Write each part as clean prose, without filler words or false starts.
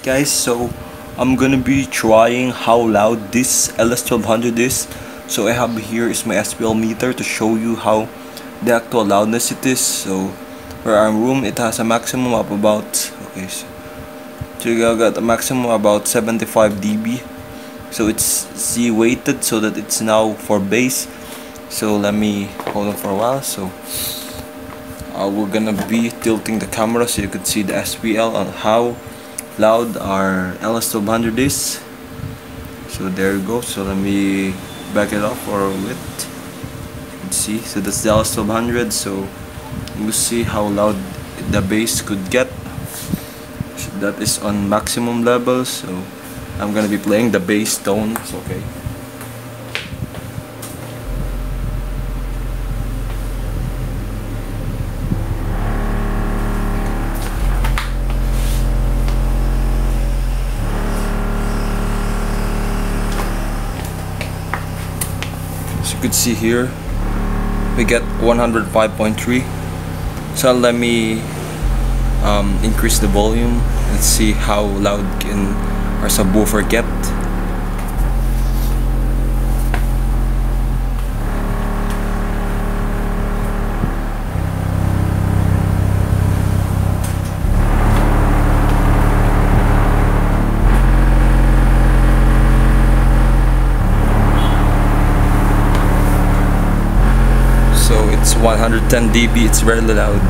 guys, so I'm gonna be trying how loud this LS1200 is. So I have here is my SPL meter to show you how the actual loudness it is. So for our room, it has a maximum of about, so you got a maximum about 75 dB. So it's Z weighted so that it's now for bass. So let me hold on for a while. So we're gonna be tilting the camera so you could see the SPL on how loud our LS1200 is. So there you go. So let me back it up for a bit. You can see, so that's the LS1200. So you see how loud the bass could get. So that is on maximum level. So I'm gonna be playing the bass tones. Okay. As you could see here, we get 105.3. So let me increase the volume. Let's see how loud can our subwoofer get. So it's 110 dB, it's very loud.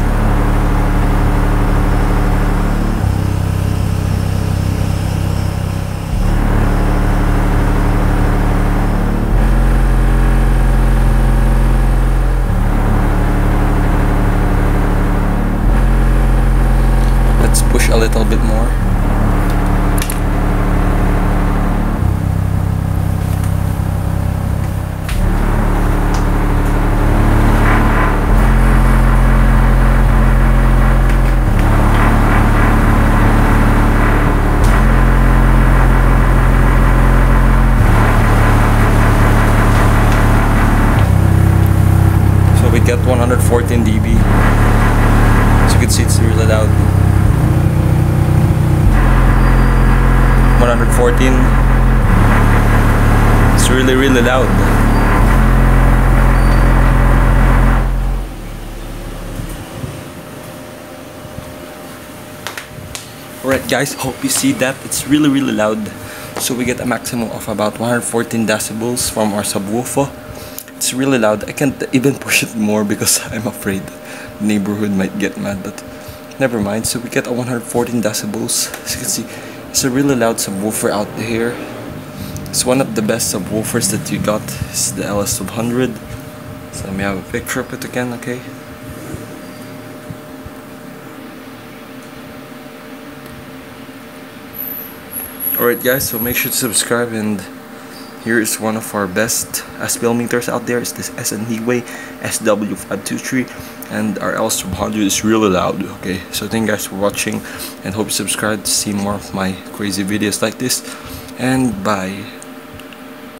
Let's push a little bit more. We get 114 dB. As you can see, it's really loud. 114. It's really loud. Alright guys, hope you see that. It's really loud. So we get a maximum of about 114 decibels from our subwoofer. It's really loud. I can't even push it more because I'm afraid the neighborhood might get mad, but never mind. So we get a 114 decibels. As you can see, it's a really loud subwoofer out here. It's one of the best subwoofers that you got. It's the LS1200. So let me have a picture of it again, okay? Alright guys, so make sure to subscribe, and here is one of our best SPL meters out there. It's this NEXO SW523, and our LS1200 is really loud. Okay, so thank you guys for watching, and hope you subscribe to see more of my crazy videos like this, and bye.